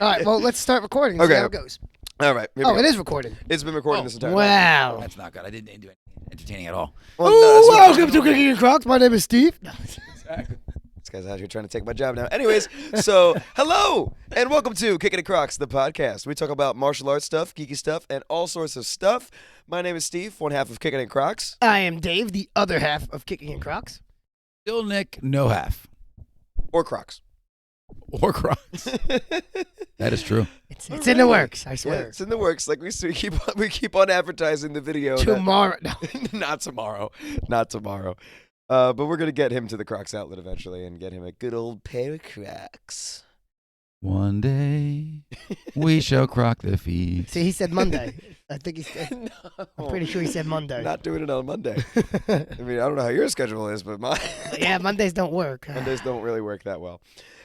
All right, well, let's start recording and see how it goes. All right. Oh, it is recording. It's been recording this entire time. Wow. That's not good. I didn't do anything entertaining at all. Well, Welcome to Kickin' Crocs. My name is Steve. Exactly. This guy's out here trying to take my job now. Anyways, so hello and welcome to Kickin' Crocs, the podcast. We talk about martial arts stuff, geeky stuff, and all sorts of stuff. My name is Steve, one half of Kickin' Crocs. I am Dave, the other half of Kickin' Crocs. Still Nick, no half. Or Crocs. Or Crocs. That is true. It's in the works, I Yeah, swear. it's in the works. Like we keep on advertising the video. Tomorrow. No. Not tomorrow. Not tomorrow. But we're going to get him to the Crocs outlet eventually and get him a good old pair of Crocs. One day we shall crock the feet. See, he said Monday. I think he said. No. I'm pretty sure he said Monday. Not doing it on Monday. I mean, I don't know how your schedule is, but mine. Yeah, Mondays don't work. Mondays don't really work that well.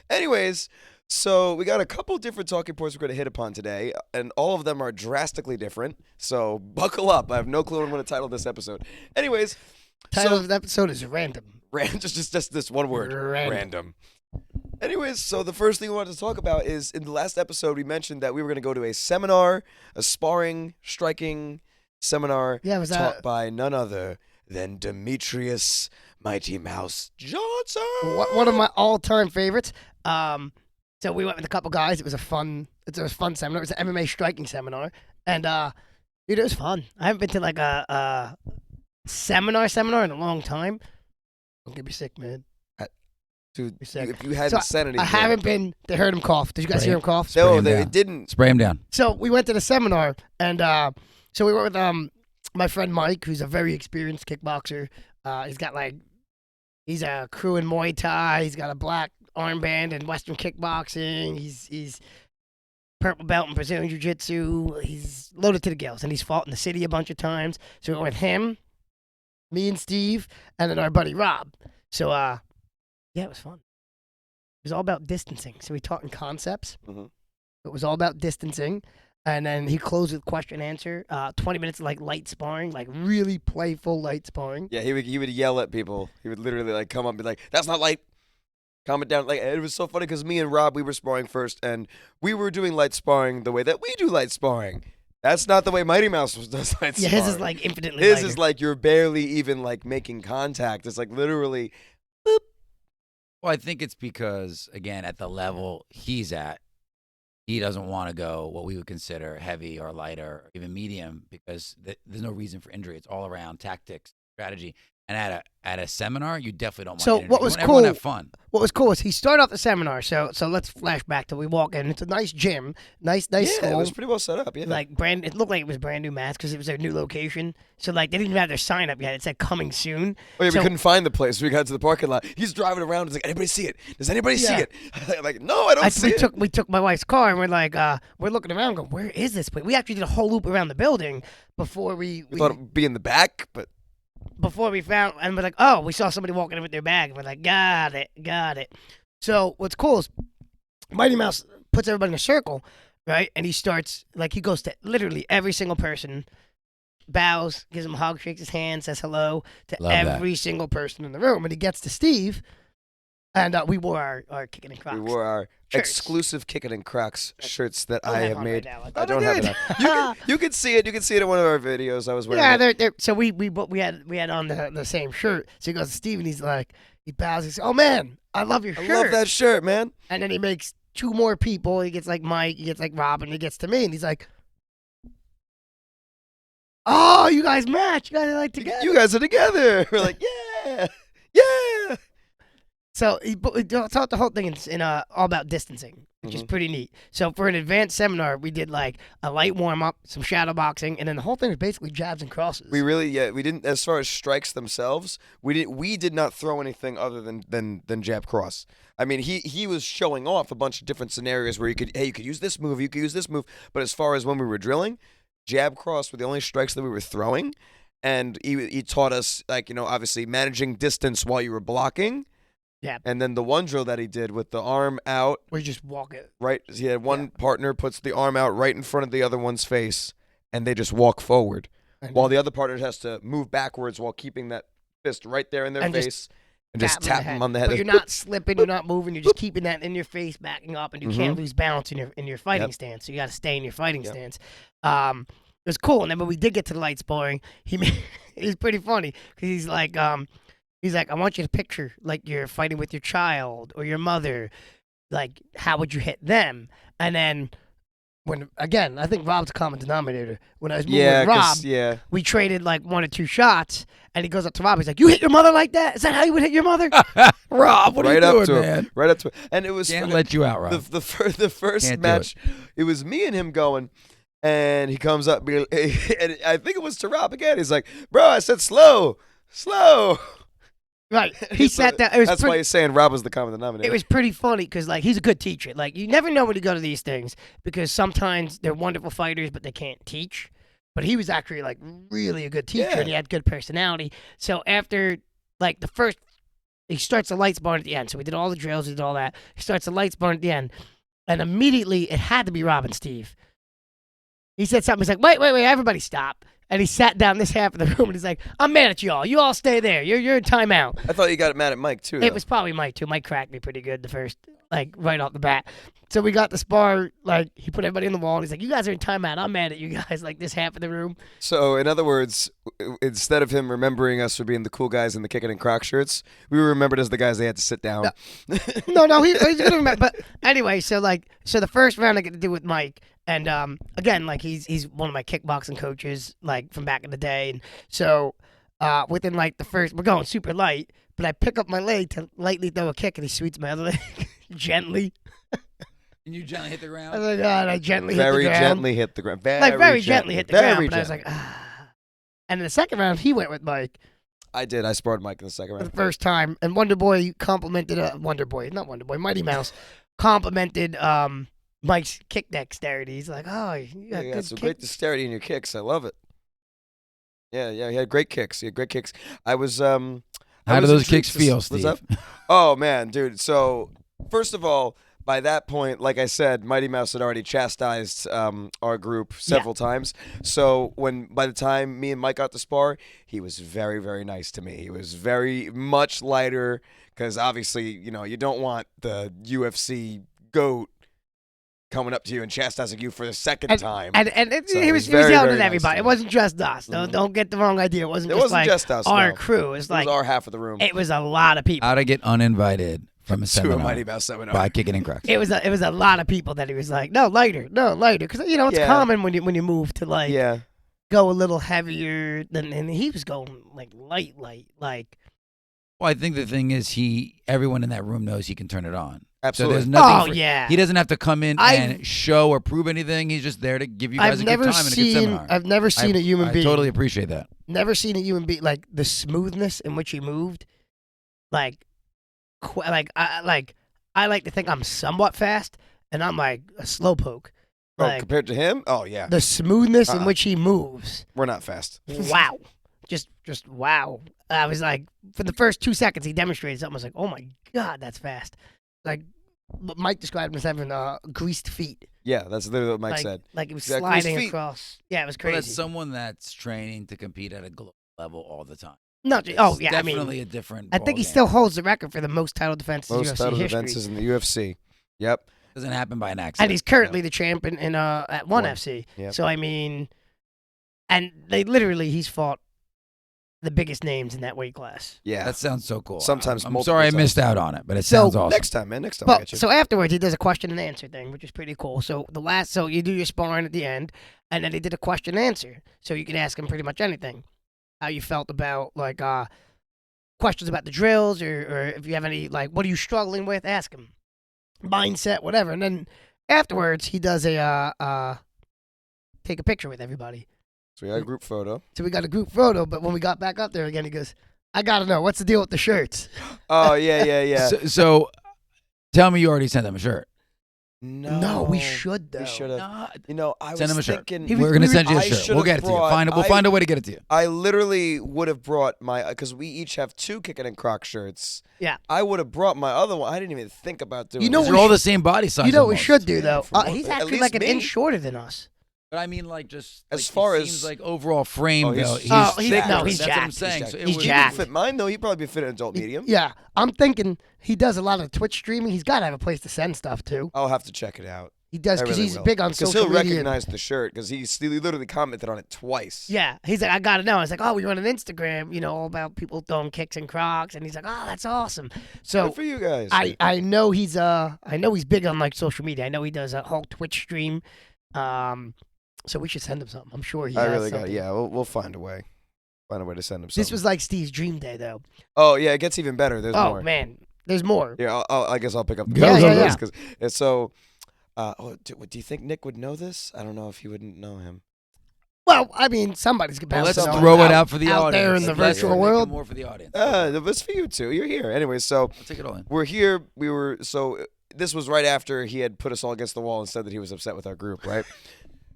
Anyways, so we got a couple different talking points we're going to hit upon today, and all of them are drastically different. So buckle up. I have no clue on what to title this episode. Anyways, Title of the episode is Random. just this one word. Random. Random. Anyways, so the first thing we wanted to talk about is in the last episode we mentioned that we were going to go to a seminar, a sparring, striking seminar taught by none other than Demetrious Mighty Mouse Johnson. One of my all-time favorites. So we went with a couple guys. It was a fun seminar. It was an MMA striking seminar, and dude, it was fun. I haven't been to like a seminar in a long time. Don't get me sick, man. Dude, sick. if you had So insanity. I haven't been. They heard him cough. Did you guys Spray hear him. him cough? No, him they down. didn't. Spray him down. So we went to the seminar, and so we went with my friend Mike, who's a very experienced kickboxer. He's a crew in Muay Thai. He's got a black armband in Western kickboxing. He's purple belt in Brazilian Jiu-Jitsu. He's loaded to the gills, and he's fought in the city a bunch of times. So we went with him, me and Steve, and then our buddy Rob. So yeah, it was fun. It was all about distancing. So we taught in concepts. Mhm. It was all about distancing. And then he closed with question answer. 20 minutes of like light sparring, like really playful light sparring. Yeah, he would yell at people. He would literally like come up and be like, "That's not light. Calm it down." Like it was so funny because me and Rob, we were sparring first, and we were doing light sparring the way that we do light sparring. That's not the way Mighty Mouse does light Yeah, sparring. his is like infinitely His lighter. is like you're barely even like making contact. It's like literally. Boop. Well, I think it's because, again, at the level he's at, he doesn't want to go what we would consider heavy or lighter or even medium because there's no reason for injury. It's all around tactics, strategy. And at a seminar, you definitely don't want So injury. what was you want everyone to cool- have fun. What was cool is he started off the seminar. So let's flash back till we walk in. It's a nice gym, nice Yeah, school. it was pretty well set up. Yeah. Like it looked like it was brand new mats because it was a new location. So like they didn't even have their sign up yet. It said coming soon. Oh yeah, so- we couldn't find the place. We got to the parking lot. He's driving around. He's like, "Anybody see it? Does anybody see Yeah. it?" I'm like, "No, I don't see it." We took my wife's car and we're like we're looking around going, where is this place? We actually did a whole loop around the building before we thought it would be in the back, but before we found, and we're like, oh, we saw somebody walking in with their bag. And we're like, got it. So what's cool is Mighty Mouse puts everybody in a circle, right? And he starts, like, he goes to literally every single person, bows, gives him a hug, shakes his hand, says hello to Love that. every single person in the room. And he gets to Steve, and we wore our Kickin' and Crocs. we wore our shirts. exclusive Kickin' and Crocs shirts that Don't I have have on made. right now. I I thought don't have did. it on. You can see it. You can see it in one of our videos. I was wearing Yeah, it. they're so we had on the same shirt. So he goes to Steve and he's like, he bows. He says, "Oh man, I love your I shirt." love that shirt, man. And then he makes two more people. He gets like Mike, he gets like Rob, and he gets to me, and he's like, "Oh, you guys match. You guys are like together." You guys are together. We're like, yeah, yeah. So he taught the whole thing in all about distancing, which is pretty neat. So for an advanced seminar, we did like a light warm up, some shadow boxing, and then the whole thing was basically jabs and crosses. We didn't. As far as strikes themselves, we did not throw anything other than jab cross. I mean, he was showing off a bunch of different scenarios where you could use this move, you could use this move. But as far as when we were drilling, jab cross were the only strikes that we were throwing, and he taught us, like, obviously managing distance while you were blocking. Yeah. And then the one drill that he did with the arm out, where you just walk it. right? He had one partner puts the arm out right in front of the other one's face, and they just walk forward, while the other partner has to move backwards while keeping that fist right there in their And face. And just tap him on the head. But you're not slipping, you're not moving, you're just keeping that in your face, backing up, and you can't lose balance in your fighting stance. So you got to stay in your fighting stance. It was cool. And then when we did get to the light sparring, he was pretty funny because he's like, I want you to picture like you're fighting with your child or your mother. Like, how would you hit them? And then when again, I think Rob's a common denominator. When I was moving with Rob, we traded like 1 or 2 shots, and he goes up to Rob. He's like, "You hit your mother like that? Is that how you would hit your mother?" Rob, what are you doing, man? Right up to it. And it was Can't let you out, Rob. The first match, it was me and him going, and he comes up, and I think it was to Rob again. He's like, "Bro, I said slow." Right. He sat down. That's why he's saying Rob was the common denominator. It was pretty funny because, like, he's a good teacher. Like, you never know when you go to these things because sometimes they're wonderful fighters, but they can't teach. But he was actually, like, really a good teacher, and he had good personality. So after, like, he starts the lights bar at the end. So we did all the drills, we did all that. He starts the lights bar at the end. And immediately, it had to be Rob and Steve. He said something. He's like, wait, everybody stop. And he sat down this half of the room, and he's like, "I'm mad at y'all. You all stay there. You're in timeout." I thought you got mad at Mike, too. It was probably Mike, too. Mike cracked me pretty good the first, like, right off the bat. So we got the spar, like, he put everybody on the wall, and he's like, "You guys are in timeout. I'm mad at you guys," like, this half of the room. So, in other words, instead of him remembering us for being the cool guys in the Kickin' and Crocs shirts, we were remembered as the guys they had to sit down. No, he's going to remember. But anyway, so the first round I get to do with Mike. And again, like he's one of my kickboxing coaches, like from back in the day. And so within like the first, we're going super light, but I pick up my leg to lightly throw a kick, and he sweeps my other leg gently. And you gently hit the ground. I was like, God, I gently hit the ground. Very gently hit the ground. Very gently hit the ground. Very but I was like, ah. And in the second round, he went with Mike. I did. I sparred Mike in the second round for the first time, and Mighty Mouse complimented Mike's kick dexterity. He's like, "Oh, you got good some kick." great dexterity in your kicks. I love it. Yeah, he had great kicks. I was How do those kicks feel, Steve? Oh man, dude. So first of all, by that point, like I said, Mighty Mouse had already chastised our group several times. So by the time me and Mike got to spar, he was very, very nice to me. He was very much lighter because obviously, you don't want the UFC GOAT coming up to you and chastising you for the second time. And So he was very, yelling very at everybody. nice. It wasn't just us. Don't get the wrong idea. It wasn't just us, our no. crew. It was like our half of the room. It was a lot of people. How to get uninvited from a To seminar a Mighty Mouse seminar. by Kickin' and Crocs. It was a lot of people that he was like, no, lighter. Because, it's common when you move to, like, go a little heavier. And he was going, like, light. Like. Well, I think the thing is everyone in that room knows he can turn it on. Absolutely. So there's nothing he doesn't have to come in and show or prove anything. He's just there to give you guys a good time and a good seminar. I've never seen a human being. I totally appreciate that. Never seen a human being, like, the smoothness in which he moved. Like, I like to think I'm somewhat fast, and I'm like a slowpoke. Like, compared to him? Oh, yeah. The smoothness in which he moves. We're not fast. Wow. Just wow. I was like, for the first 2 seconds, he demonstrated something. I was like, oh my God, that's fast. Like, Mike described him as having greased feet. Yeah, that's literally what Mike said. Like, it was sliding across. Yeah, it was crazy. Well, that's someone that's training to compete at a global level all the time. No, Definitely a different I think he still holds the record for the most title defenses in UFC history. Most title defenses in the UFC. Yep. Doesn't happen by an accident. And he's currently the champion at ONE FC. Yep. So, I mean, and he's fought the biggest names in that weight class. Yeah. That sounds so cool. Sometimes I'm sorry I missed out on it, but it sounds awesome. Next time, man. Next time Well, I get you. so afterwards, he does a question and answer thing, which is pretty cool. So you do your sparring at the end, and then he did a question and answer. So you can ask him pretty much anything. How you felt about, like, questions about the drills, or if you have any, like, what are you struggling with, ask him. Mindset, whatever. And then afterwards, he does a take a picture with everybody. So we got a group photo. But when we got back up there again, he goes, I got to know, what's the deal with the shirts? Oh, yeah. So tell me you already sent them a shirt. No, we should, though. We should have. I Send him a was shirt. thinking. We're going to send you a shirt. We'll get it to you. We'll find a way to get it to you. I literally would have brought because we each have 2 Kickin' and Croc shirts. Yeah. I would have brought my other one. I didn't even think about doing You know this. They're all the same body size. You know what we almost. should do, though? for He's at actually least like an me. inch shorter than us. But I mean, like, just As like, far he as- seems like overall frame, Oh, he's- though. he's He's thicker. no, he's That's what I'm jacked. saying. He's So He's it He jacked. could fit mine though. He'd probably be fit an adult medium. Yeah, I'm thinking he does a lot of Twitch streaming. He's got to have a place to send stuff to. I'll have to check it out. He does I because really he's will. big on Because social he'll media. recognize the shirt because he literally commented on it twice. Yeah, he's like, I got to know. I was like, oh, we run an Instagram, all about people throwing kicks and Crocs, and he's like, oh, that's awesome. So Good for you guys. I know he's big on like social media. I know he does a whole Twitch stream. So we should send him something. I'm sure he. I has really got. something. Yeah, we'll find a way. Find a way to send him something. This was like Steve's dream day, though. Oh yeah, it gets even better. There's Oh more. man, there's more. Yeah, I guess I'll pick up the Yeah, pieces yeah, on yeah. this because it's so. Do you think Nick would know this? I don't know if he wouldn't know him. Well, I mean, somebody's Well, bound let's to know throw him it out for the out audience. there in the Let's virtual make it world. more for the audience. It's for you two. You're here anyway. So I'll take it all in. we're here. This was right after he had put us all against the wall and said that he was upset with our group, right?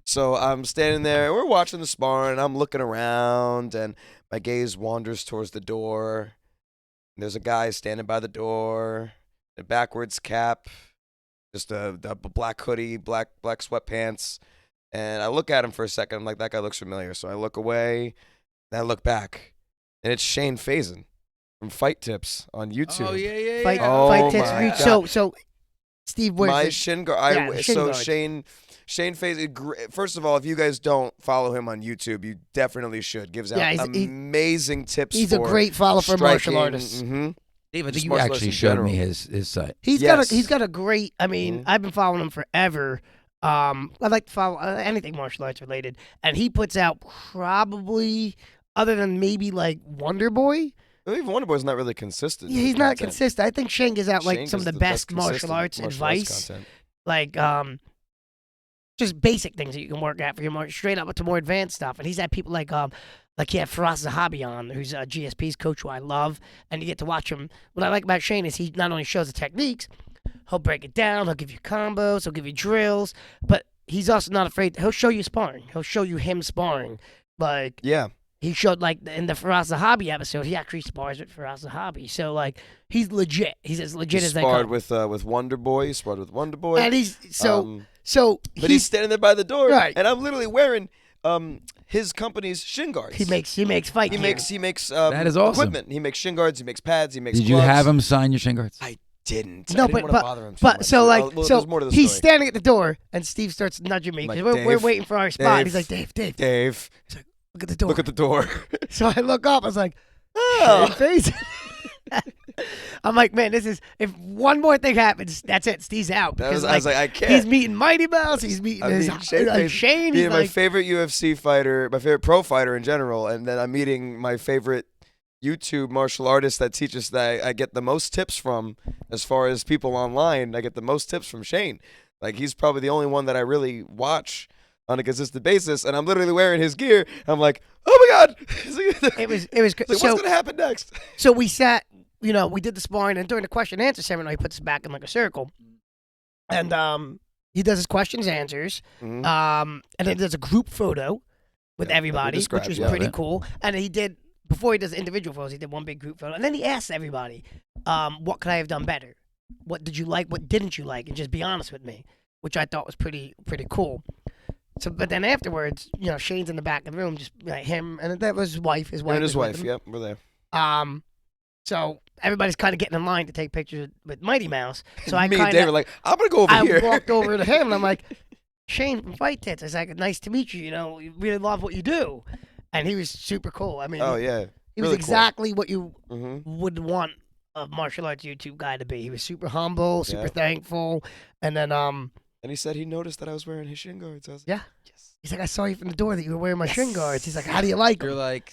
So I'm standing there. We're watching the sparring. And I'm looking around, and my gaze wanders towards the door. And there's a guy standing by the door, a backwards cap, just a black hoodie, black sweatpants. And I look at him for a second. I'm like, that guy looks familiar. So I look away, and I look back, and it's Shane Fazen from Fight Tips on YouTube. Oh yeah, yeah, Fight, yeah. Oh, fight tips. my So Steve, My where's shin guard. Yeah, the shin So guards. Shane Fazen. First of all, if you guys don't follow him on YouTube, you definitely should. Gives out Yeah, amazing tips. he's a for great follow for martial striking. artists. Mhm. Dave, I think Just you martial arts actually in showed me general. his site. He's Yes. got a great. I mean, Mhm. I've been following him forever. I like to follow anything martial arts related, and he puts out probably, other than maybe like Wonder Boy, Even Wonder Boy's not really consistent. he's with not content. consistent. I think Shane gives out like Shane some of gives the best martial consistent arts advice, content. like just basic things that you can work at for your straight up to more advanced stuff. And he's had people like he had Faraz Zahabi on, who's GSP's coach, who I love, and you get to watch him. What I like about Shane is he not only shows the techniques, he'll break it down, he'll give you combos, he'll give you drills, but he's also not afraid. He'll show you sparring. He'll show you him sparring. Like Yeah. he showed like in the Faraz Zahabi episode, he actually spars with Faraz Zahabi. So like he's legit. He's as legit He as they sparred come. with Wonder Boy. He sparred with Wonder Boy. And he's so but he's standing there by the door, Right. and I'm literally wearing his company's shin guards. he makes fight He gear. makes That is awesome. equipment. He makes shin guards. He makes pads. He makes. Did you gloves. have him sign your shin guards? I didn't. No, I didn't but- want to bother him too But much. so like Well, so there's more to the he's story. standing at the door and Steve starts nudging me I'm because like, we're "Dave, waiting for our spot. Dave, He's like, Dave, Dave, look at the door. look at the door. So I look up. I was like, Oh. Shane Fazen. I'm like, man, this is if one more thing happens, that's it. Steve's out That because was, I was like, I can't. he's meeting Mighty Mouse. He's meeting I'm his meeting Shane Shane. Fazen. He's Meeting my like, favorite UFC fighter, my favorite pro fighter in general, and then I'm meeting my favorite YouTube martial artist that teaches that I get the most tips from as far as people online. I get the most tips from Shane. Like he's probably the only one that I really watch on a consistent basis, and I'm literally wearing his gear. I'm like, oh my god! it was It's like, so. what's gonna happen next? So we sat, we did the sparring, and during the question and answer seminar, he puts us back in like a circle, and he does his questions answers, Mhm. and then there's a group photo with Yeah, everybody, which described, was yeah. pretty Yeah. cool. And he did before he does individual photos, he did one big group photo, and then he asks everybody, "What could I have done better? What did you like? What didn't you like? And just be honest with me," which I thought was pretty cool. So, but then afterwards, Shane's in the back of the room, just like him, and that was his wife. His wife And his was with wife. him. Yep, we're there. So everybody's kind of getting in line to take pictures with Mighty Mouse. So I Me and kind Dave are of like, I'm gonna go over I here. walked over to him and I'm like, Shane from Fight Tits. I was like, nice to meet you. We really love what you do, and he was super cool. I mean, Oh yeah. he was really cool. exactly what you Mm-hmm. would want a martial arts YouTube guy to be. He was super humble, super Yeah. thankful, and then And he said he noticed that I was wearing his shin guards. I was like, yeah, yes. he's like, I saw you from the door that you were wearing my shin guards. He's like, how do you like You're them? like,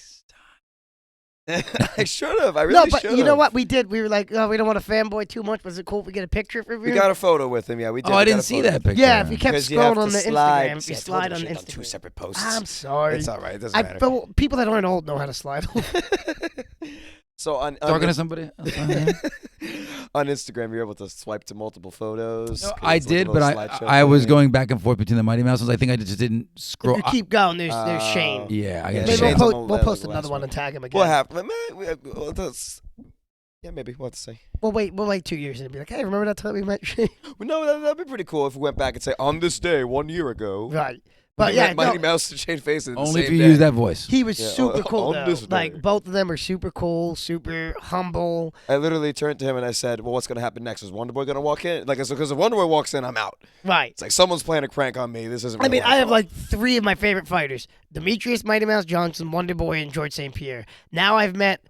I should have. I really No, but should you know have. what we did? We were like, oh, we don't want to fanboy too much. Was it cool if we get a picture for We you? got a photo with him. Yeah, we did. oh, I We got didn't a see photo. that picture. Yeah, if you kept Because you have scrolling on to the slide. Instagram, See, you I told slide you on shit Instagram. two separate posts. I'm sorry. It's all right. It doesn't matter. But people that aren't old know how to slide. So on Talking to somebody? on Instagram, you're able to swipe to multiple photos. No, 'cause I it's like a did, but little slideshow I was thing. going back and forth between the Mighty Mouses. I think I just didn't if scroll. you keep going, there's Shane. Yeah, I Yeah, got Maybe Shane's we'll, on the we'll post last another one one. and tag him again. What happened? Yeah, maybe. We'll have to say. We'll wait 2 years and be like, hey, remember that time we met Shane? Well, no, that'd be pretty cool if we went back and say, on this day, 1 year ago. Right. But You yeah, met Mighty no, Mouse and Shane Fazen. Only if you use that voice. he was Yeah, super cool on though. this day. Like both of them are super cool, super humble. I literally turned to him and I said, "Well, what's gonna happen next? Is Wonder Boy gonna walk in? Like, because if Wonder Boy walks in, I'm out. Right. It's like someone's playing a crank on me. This isn't. I real mean, life I at have all." like 3 of my favorite fighters: Demetrious, Mighty Mouse Johnson, Wonder Boy, and George St. Pierre. Now I've met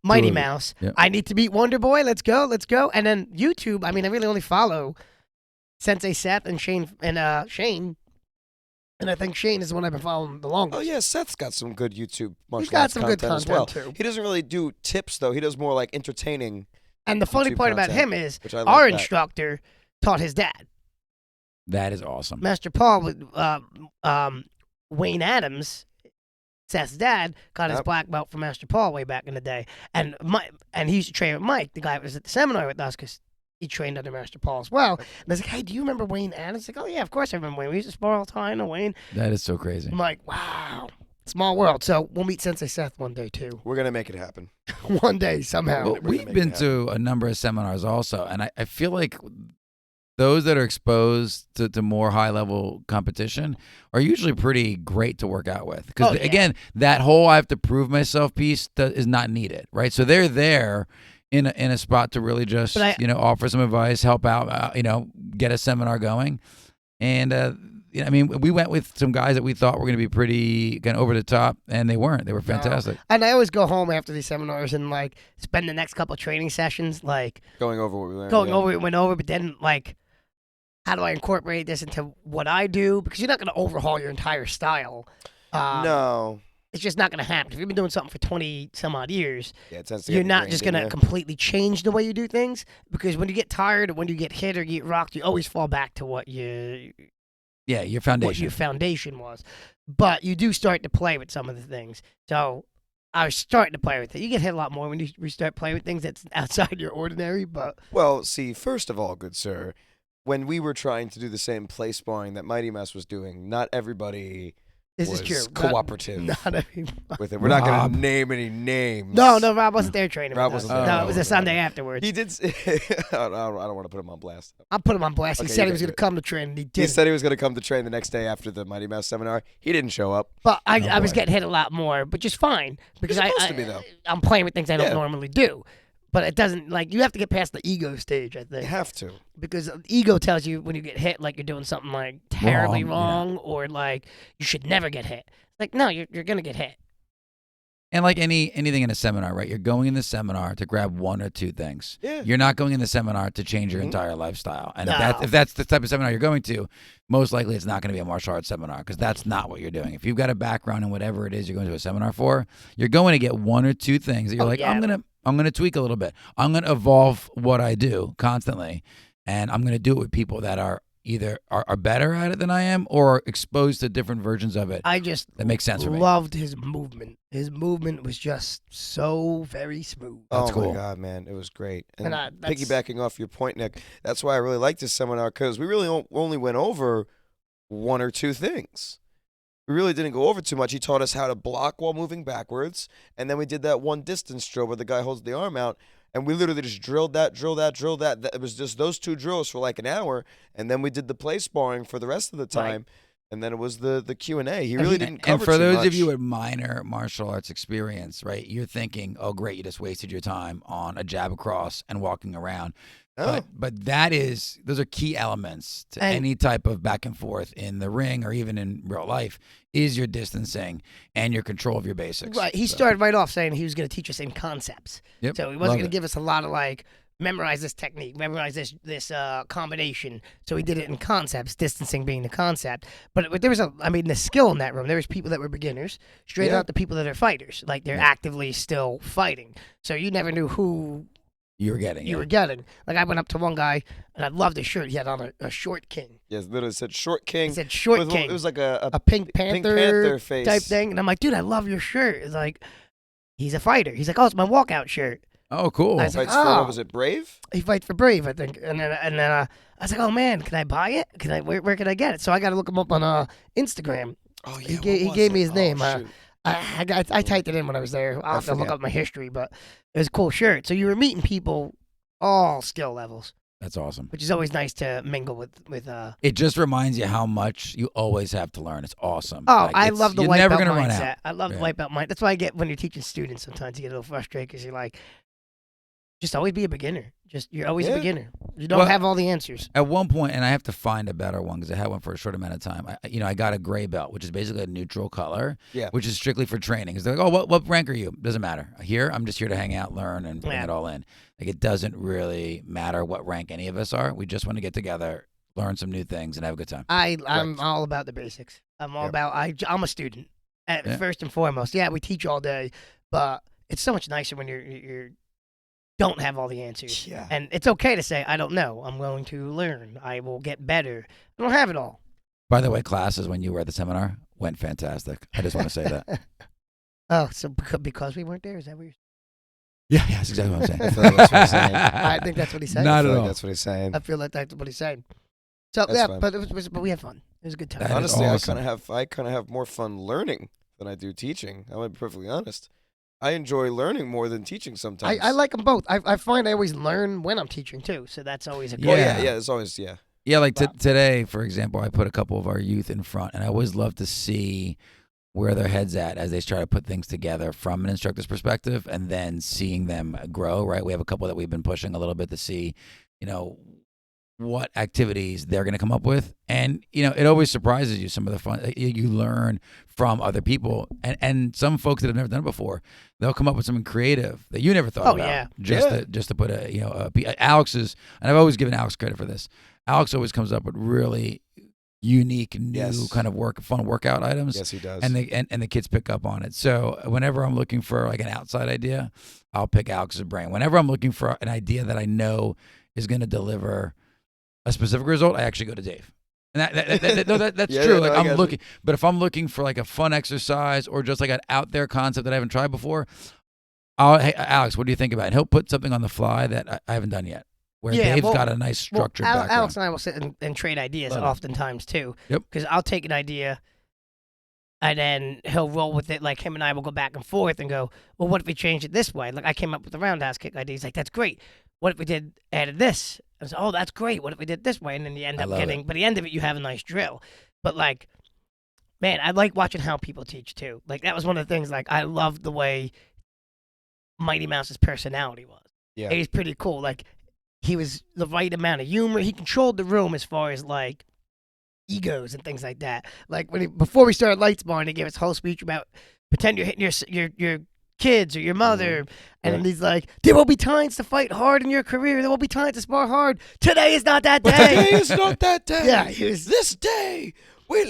Mighty Two. Mouse. Yep. I need to meet Wonder Boy. Let's go, let's go. And then YouTube. I mean, I really only follow Sensei Seth and Shane Shane. And I think Shane is the one I've been following the longest. Oh yeah, Seth's got some good YouTube martial got arts some good content as well. content, too. He doesn't really do tips though. He does more like entertaining. And the funny YouTube part about content, him is which I like our that. instructor taught his dad, That is awesome. Master Paul, with Wayne Adams. Seth's dad got his Yep. black belt from Master Paul way back in the day, and he used to train with Mike, the guy that was at the seminar with us, because he trained under Master Paul as well. And I was like, "Hey, do you remember Wayne Adams?" He's like, "Oh yeah, of course I remember Wayne. We used to spar all the time, Wayne." That is so crazy. I'm like, "Wow, small world." So we'll meet Sensei Seth one day too. We're gonna make it happen. One day somehow. Well, we're gonna we've make been it happen. to a number of seminars also, and I feel like those that are exposed to more high level competition are usually pretty great to work out with. Because Oh, yeah. again, that whole I have to prove myself piece is not needed, right? So they're there in a spot to really just offer some advice, help out, get a seminar going, and I mean, we went with some guys that we thought were going to be pretty kind of over the top, and they weren't. They were fantastic. And I always go home after these seminars and like spend the next couple of training sessions like Going over what we learned. going yeah. over what we went over, but then like, how do I incorporate this into what I do? Because you're not going to overhaul your entire style. No. It's just not going to happen. If you've been doing something for 20 some odd years, Yeah, it tends to you're get not just going ingrained to in completely change the way you do things. Because when you get tired or when you get hit or get rocked, you always fall back to what your Foundation. foundation was. But you do start to play with some of the things. So I was starting to play with it. You get hit a lot more when you start playing with things that's outside your ordinary. But Well, see, first of all, good sir, when we were trying to do the same play sparring that Mighty Mouse was doing, not everybody this was is true. cooperative Not everybody. with it. We're not going Rob. to name any names. No, Rob wasn't there training Rob with us. wasn't there. No, it was a Sunday afterwards. He did. I don't want to put him on blast. I'll put him on blast. He Okay, said you he was can going to do it. come to train, and he He did. said he was going to come to train the next day after the Mighty Mouse seminar. He didn't show up. But I Oh, was boy. getting hit a lot more, but just fine because You're supposed to be, though. I'm playing with things I don't Yeah. normally do. But it doesn't like you have to get past the ego stage, I You think, have to. because ego tells you when you get hit like you're doing something like terribly Wrong, wrong or like you should never get hit. Like no, you're gonna get hit. And like anything in a seminar, right? You're going in the seminar to grab one or two things. Yeah. You're not going in the seminar to change your Mhm. entire lifestyle. And No. if that's the type of seminar you're going to, most likely it's not going to be a martial arts seminar because that's not what you're doing. If you've got a background in whatever it is you're going to a seminar for, you're going to get one or two things that you're Oh, like, yeah. I'm gonna tweak a little bit. I'm gonna evolve what I do constantly, and I'm gonna do it with people that are either are better at it than I am or are exposed to different versions of it. I just That makes sense for me. loved his movement. His movement was just so very smooth. That's oh cool. my God, man, it was great. And, And that's- piggybacking off your point, Nick, that's why I really liked this seminar because we really only went over one or two things. We really didn't go over too much. He taught us how to block while moving backwards, and then we did that one distance drill where the guy holds the arm out, and we literally just drilled that. It was just those two drills for like an hour, and then we did the play sparring for the rest of the time, and then it was the Q&A. He really didn't cover And for too those much. of you with minor martial arts experience, right, you're thinking, oh, great, you just wasted your time on a jab across and walking around. Oh. But those are key elements to And- any type of back and forth in the ring or even in real life is your distancing and your control of your basics. Right. He So, started right off saying he was going to teach us in concepts. Yep, So he love wasn't going it. to give us a lot of like memorize this technique, memorize this combination. So he did it in concepts, distancing being the concept. But there was the skill in that room. There was people that were beginners, straight Yeah. out the people that are fighters, like they're Yeah. actively still fighting. So you never knew who you were getting. you were getting. Like I went up to one guy and I loved his shirt. He had on a short king. Yes, literally said Short King. He said short with- king. It was like a a Pink Panther, Panther face. type thing. And I'm like, dude, I love your shirt. It's like, he's a fighter. He's like, oh, it's my walkout shirt. Oh, cool. I was like, Fights for, oh. what was it, Brave? He fights for Brave, I think. And then I was like, oh man, can I buy it? Where can I get it? So I got to look him up on Instagram. Oh, yeah. He what he was gave me it? his Oh, name. shoot. I typed it in when I was there. I'll have to look forget. up my history, but it was a cool shirt. So you were meeting people, all skill levels. That's awesome. which is always nice to mingle with. It just reminds you how much you always have to learn. It's awesome. Oh, I love the you're white never belt gonna run mindset. out. I love the Yeah. white belt mind. That's why I get when you're teaching students. Sometimes you get a little frustrated because you're like, just always be a beginner. You're always a Yeah. beginner. You don't Well- have all the answers. At one point, and I have to find a better one because I had one for a short amount of time. I got a gray belt, which is basically a neutral color, Yeah. which is strictly for training. It's like, oh, what rank are you? Doesn't matter. Here, I'm just here to hang out, learn, and bring Yeah. it all in. Like it doesn't really matter what rank any of us are. We just want to get together, learn some new things, and have a good time. I'm Correct. all about the basics. I'm all Yep. about. I'm a student at Yeah. first and foremost. Yeah, we teach all day, but it's so much nicer when you're don't have all the answers. Yeah. And it's okay to say I don't know. I'm going to learn. I will get better. I don't have it all. By the way, classes when you were at the seminar went fantastic. I just want to say that. Oh, so because we weren't there, is that what you're Yeah, that's exactly what I'm saying. I feel like that's what he's saying. I think that's what he said. Not I at feel like all. that's what he's saying. I feel like that's what he's saying. So That's yeah, fine. but we had fun. It was a good time. That is Honestly, awesome. I kind of have more fun learning than I do teaching. I'm gonna be perfectly honest. I enjoy learning more than teaching sometimes. I like them both. I find I always learn when I'm teaching too, so that's always a good. Oh Yeah. yeah. It's always Yeah, like Wow. today, for example, I put a couple of our youth in front, and I always love to see where their head's at as they try to put things together from an instructor's perspective, and then seeing them grow. Right, we have a couple that we've been pushing a little bit to see, what activities they're going to come up with, and it always surprises you. Some of the fun you learn from other people, and some folks that have never done it before, they'll come up with something creative that you never thought Oh, about. yeah. Just to put Alex is, and I've always given Alex credit for this. Alex always comes up with really unique, new Yes. kind of fun workout items. yes, he does. And the kids pick up on it. So whenever I'm looking for like an outside idea, I'll pick Alex's brain. Whenever I'm looking for an idea that I know is going to deliver a specific result, I actually go to Dave. And that's Yeah, true. yeah, Like no, I I'm got you. looking, but if I'm looking for like a fun exercise or just like an out there concept that I haven't tried before, hey Alex, what do you think about it? And he'll put something on the fly that I haven't done yet. Where Yeah, Dave's well- got a nice structured background. Alex and I will sit and trade ideas Love it. oftentimes too. Yep. Because I'll take an idea, and then he'll roll with it. Like him and I will go back and forth and go, well, what if we change it this way? Like I came up with the roundhouse kick idea. He's like, that's great. What if we added this? I was, oh, that's great. What if we did this way? And then you end I up love getting, by the end of it, you have a nice drill. But like, man, I like watching how people teach too. Like that was one of the things. Like I loved the way Mighty Mouse's personality was. Yeah. It was pretty cool. Like he was the right amount of humor. He controlled the room as far as like egos and things like that. Like before we started Lights Barn, he gave us a whole speech about pretend you're hitting your kids or your mother, and Right. he's like, there will be times to fight hard in your career. There will be times to spar hard. Today is not that But day. today is not that day. Yeah, he was- This day we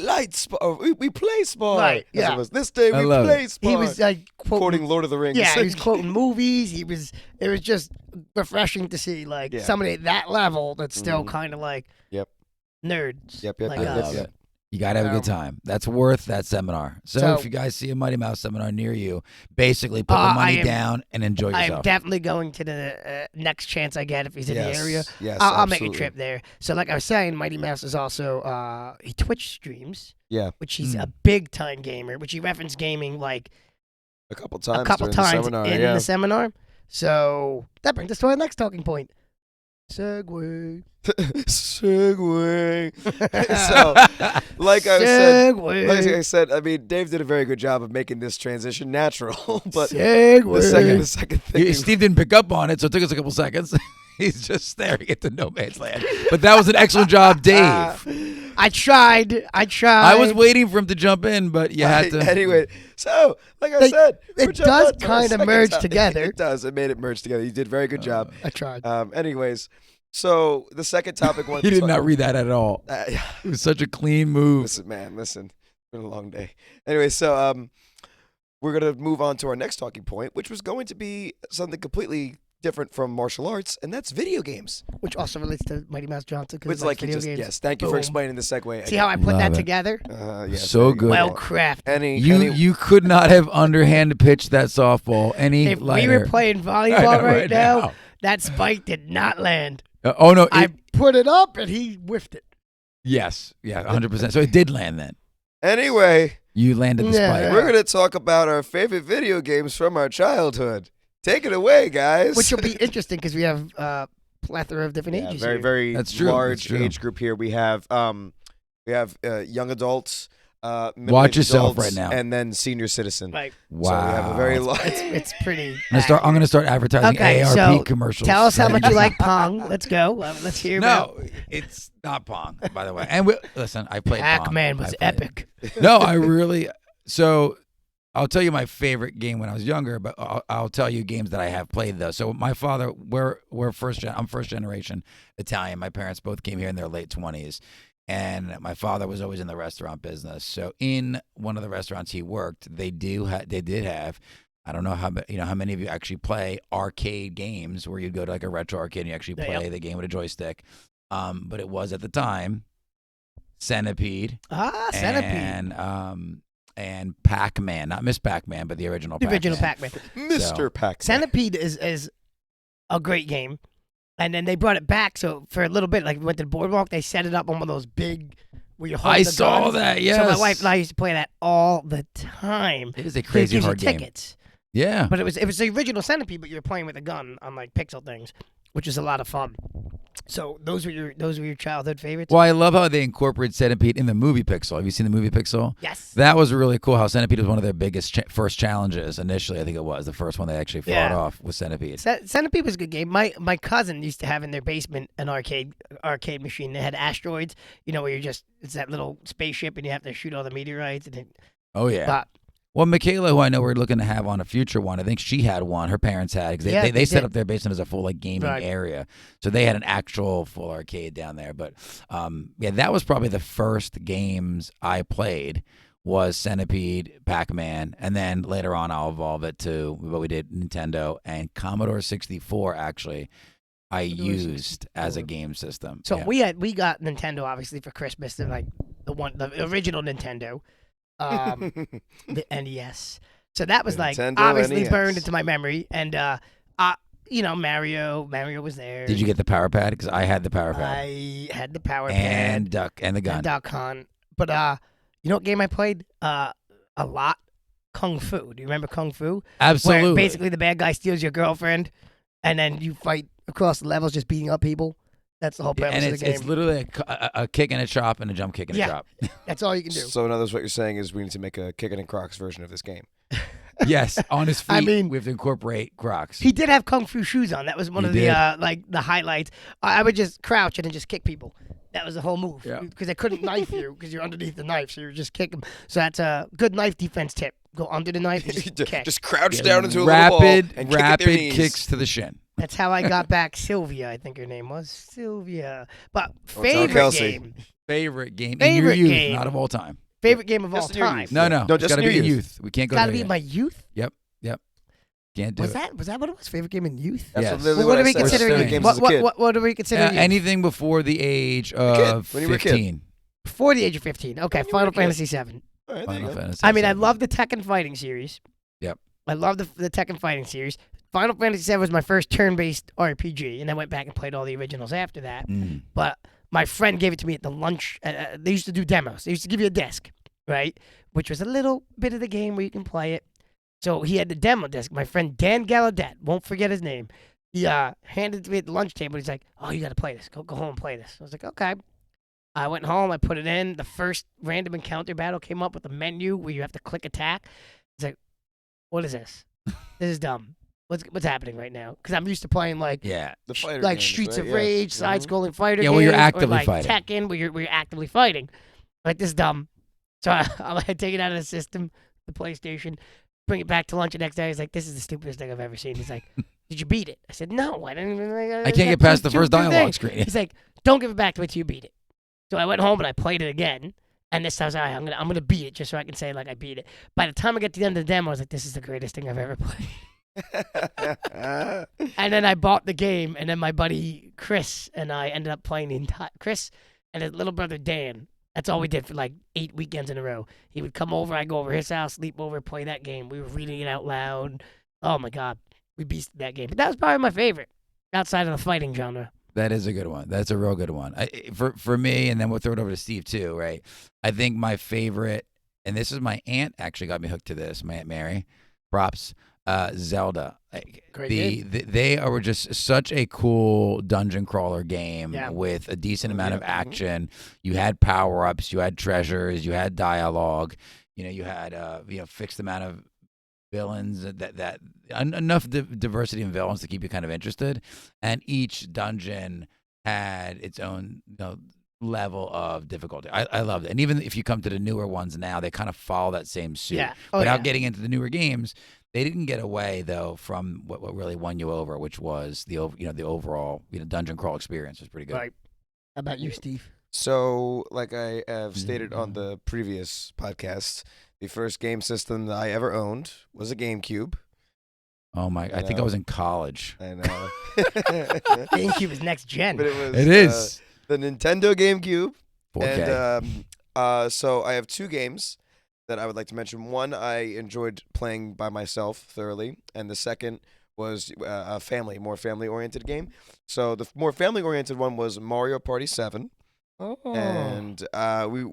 we play spar. Right, That's yeah. what it was. This day I we love play it. spar. He was like quoting Lord of the Rings. Yeah, he was quoting movies. It was just refreshing to see like Yeah. somebody at that level that's still Mhm. kind of like Yep. nerds. Yep, like I us. love it. You got to have a good time. That's worth that seminar. So, So- if you guys see a Mighty Mouse seminar near you, basically put the I money am- down and enjoy I'm yourself. definitely going to the next chance I get if he's in Yes, the area. Yes, I'll make a absolutely. trip there. So like I was saying, Mighty Mouse is also he Twitch streams, Yeah, which he's a Mm. big time gamer, which he referenced gaming like a couple times. a couple during times the seminar, in yeah. the seminar. So that brings us to our next talking point. Segway. Segway. So, like I said, I mean, Dave did a very good job of making this transition natural. But Segway. the second thing, Steve didn't pick up on it, so it took us a couple seconds. He's just staring at the no man's land. But that was an excellent job, Dave. I tried. I was waiting for him to jump in, but you had to. Anyway, so like I said, it we're jumping does on to our kinda second merge topic. together. It does. It made it merge together. You did a very good job. I tried. Anyways, so the second topic. He did not read that at all. Yeah. It was such a clean move. Listen, man, listen. It's been a long day. Anyway, so we're gonna move on to our next talking point, which was going to be something completely different from martial arts, and that's video games. Which also relates to Mighty Mouse Johnson. Which, Because like, video just games. yes, thank you for Boom. explaining the segue. See how I put Love that it. together? Yes, So there you good. Well go. crafted. You could not have underhand pitched that softball any If lighter. we were playing I volleyball know, right now, that spike did not land. Oh no! I put it up and he whiffed it. Yes, yeah, 100%. So it did land then. Anyway, You landed the Yeah. spike. we're gonna talk about our favorite video games from our childhood. Take it away, guys. Which will be interesting because we have plethora of different ages. very here. very That's true. large That's true. age group here. We have young adults, Watch middle-aged yourself adults, right now. and then senior citizen. Like, Wow. So we have a very large. it's pretty. I'm gonna start advertising Okay, ARP so commercials. Tell us how much you like Pong. Let's go. Let's hear about. No, it's not Pong, by the way. And listen, I played Pong. Pac-Man was I played epic. No, I really. So I'll tell you my favorite game when I was younger, but I'll tell you games that I have played though. So my father, I'm first generation Italian. My parents both came here in their late 20s, and my father was always in the restaurant business. So in one of the restaurants he worked, they did have. I don't know how many of you actually play arcade games where you'd go to like a retro arcade and you actually play the game with a joystick. But it was at the time Centipede. Centipede. And Pac-Man, not Miss Pac-Man, but the original The Pac-Man. original Pac-Man. Mr. Pac. Centipede is a great game. And then they brought it back. So for a little bit, like we went to the boardwalk, they set it up on one of those big where you hold I the saw guns. that, yes. So my wife and I used to play that all the time. It is a It crazy gives you hard game. tickets. Yeah. But it was the original Centipede, but you're playing with a gun on like pixel things, which is a lot of fun. So those were your childhood favorites? Well, I love how they incorporated Centipede in the movie Pixel. Have you seen the movie Pixel? Yes. That was really cool. How Centipede was one of their biggest first challenges initially. I think it was the first one they actually fought off with Centipede. Centipede was a good game. My cousin used to have in their basement an arcade machine that had asteroids. You know, where it's that little spaceship and you have to shoot all the meteorites. Oh yeah. But Well, Michaela, who I know we're looking to have on a future one, I think she had one. Her parents had because they set up their basement as a full gaming area, so they had an actual full arcade down there. But that was probably the first games I played was Centipede, Pac-Man, and then later on I'll evolve it to what we did Nintendo and Commodore 64. Actually, I used as a game system. So we got Nintendo obviously for Christmas, the original Nintendo. The NES. So that was Nintendo obviously NES. burned into my memory, and Mario was there. Did you get the power pad? Because I had the power pad. I had the power and pad Duck and the gun. and Duck Hunt. But you know what game I played a lot? Kung Fu. Do you remember Kung Fu? Absolutely. Where basically the bad guy steals your girlfriend, and then you fight across the levels just beating up people. That's the whole premise and of the game. it's literally a kick and a chop and a jump kick and a chop. That's all you can do. So in other words, what you're saying is we need to make a Kickin and Crocs version of this game. Yes, on his feet. I mean, we have to incorporate Crocs. He did have Kung Fu shoes on. That was one of the the highlights. I would just crouch and then just kick people. That was the whole move. Yeah. Because they couldn't knife you because you're underneath the knife, so you're just kicking. So that's a good knife defense tip. Go under the knife and just kick. Just crouch down into a little ball and rapid kick at their knees. kicks to the shin. That's how I got back Sylvia, I think her name was. Sylvia. But tell favorite Kelsey. game. Favorite game Favorite in your youth, game. not of all time. Favorite game of all Just in your time. youth. No, No, it's just got to in your be in youth. youth. We can't go Got to there be yet. my youth? Can't do Was it. that what it was? Favorite game in youth? That's Yes. literally What do I we said. consider We're youth? games as a kid. What do we consider youth? Anything before the age of When you were a kid. 15. Before the age of 15. Okay, Final Fantasy 7. All right, there you Final go. Fantasy I mean, I VII. love the Tekken fighting series. Yep. I love the Tekken fighting series. Final Fantasy VII was my first turn-based RPG, and I went back and played all the originals after that. But my friend gave it to me at the lunch. They used to do demos. They used to give you a disc, right? Which was a little bit of the game where you can play it. So he had the demo disc. My friend Dan Gallaudet, won't forget his name. He handed it to me at the lunch table. He's like, "Oh, you got to play this. Go home and play this." I was like, "Okay." I went home. I put it in. The first random encounter battle came up with a menu where you have to click attack. It's like, what is this? This is dumb. What's happening right now? Because I'm used to playing The fighter like games, Streets right? of Yeah. Rage, side-scrolling fighter Yeah, games, where you're or actively like fighting. Tekken, where you're actively fighting. Like, this is dumb. So I take it out of the system, the PlayStation, bring it back to lunch the next day. He's like, "This is the stupidest thing I've ever seen." He's like, "Did you beat it?" I said, "No, I didn't even." I can't get past the first dialogue screen. He's like, "Don't give it back to me till you beat it." So I went home and I played it again. And this time I was like, "All right, I'm gonna beat it just so I can say like I beat it." By the time I get to the end of the demo, I was like, "This is the greatest thing I've ever played." And then I bought the game, and then my buddy Chris and I ended up playing the entire Chris and his little brother Dan. That's all we did for like 8 weekends in a row. He would come over, I'd go over his house, sleep over, play that game. We were reading it out loud. Oh my God, we beasted that game. But that was probably my favorite outside of the fighting genre. That is a good one. That's a real good one. For me, and then we'll throw it over to Steve too, right? I think my favorite, and this is my aunt actually got me hooked to this, my Aunt Mary. Props. Zelda. Like, Great they were just such a cool dungeon crawler game Yeah. with a decent amount of Mhm. action. You had power ups, you had treasures, you had dialogue. You had fixed amount of villains that enough diversity in villains to keep you kind of interested, and each dungeon had its own level of difficulty. I loved it, and even if you come to the newer ones now, they kind of follow that same suit. Yeah. Oh, Without yeah. getting into the newer games, they didn't get away though from what really won you over, which was the overall dungeon crawl experience was pretty good. Right. How about you, Steve? So, like I have stated on the previous podcast, the first game system that I ever owned was a GameCube. Oh my! I think I was in college. I know. GameCube is next gen. But it was It is the Nintendo GameCube. 4K. And so I have two games that I would like to mention. One I enjoyed playing by myself thoroughly, and the second was a more family-oriented game. So the more family-oriented one was Mario Party 7. Oh. And we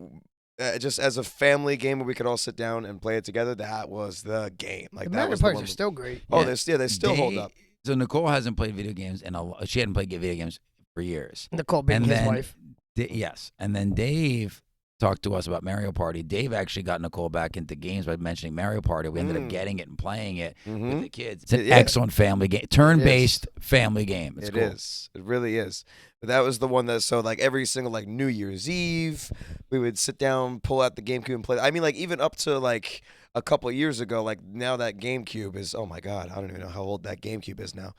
just as a family game where we could all sit down and play it together. That was the game. Like the that Mario was the Parties one. are still great. Oh, Yeah. they still hold up. So Nicole hasn't played video games, and she hadn't played video games for years. Nicole being his wife. Yes, and then Dave talked to us about Mario Party. Dave actually got Nicole back into games by mentioning Mario Party. We ended up getting it and playing it with the kids. It's an excellent family game, turn-based family game. It's cool. It really is. But that was the one that like every single like New Year's Eve, we would sit down, pull out the GameCube and play. I mean, like even up to like a couple of years ago, like now that GameCube is, oh my God, I don't even know how old that GameCube is now.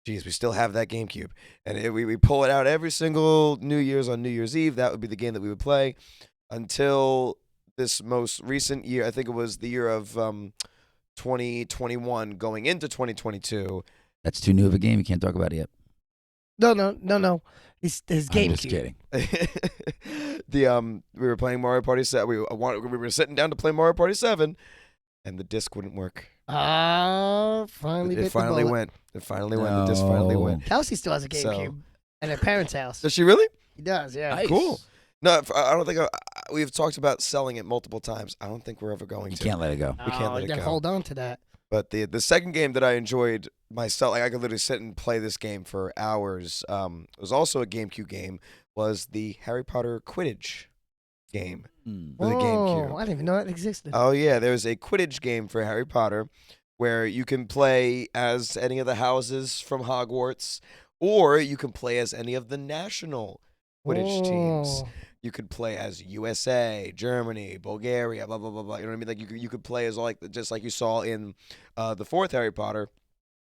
Jeez, we still have that GameCube. And we pull it out every single New Year's on New Year's Eve. That would be the game that we would play until this most recent year. I think it was the year of 2021 going into 2022. That's too new of a game. You can't talk about it yet. No. His I'm GameCube. just kidding. We were playing Mario Party 7. We were sitting down to play Mario Party 7, and the disc wouldn't work. Finally bit It finally the bullet. went. It finally went. The disc finally went. Kelsey still has a So- GameCube at her parents' house. Does she really? He does, yeah. Nice. Cool. No, I don't think we've talked about selling it multiple times. I don't think we're ever going You to. can't let it go. We can't let you it gotta go. hold on to that. But the second game that I enjoyed myself, like I could literally sit and play this game for hours. It was also a GameCube game. Was the Harry Potter Quidditch game for the GameCube? I didn't even know that existed. Oh yeah, there's a Quidditch game for Harry Potter where you can play as any of the houses from Hogwarts, or you can play as any of the national Quidditch teams. You could play as USA, Germany, Bulgaria, blah blah blah blah. You know what I mean? Like you could play as just like you saw in the fourth Harry Potter,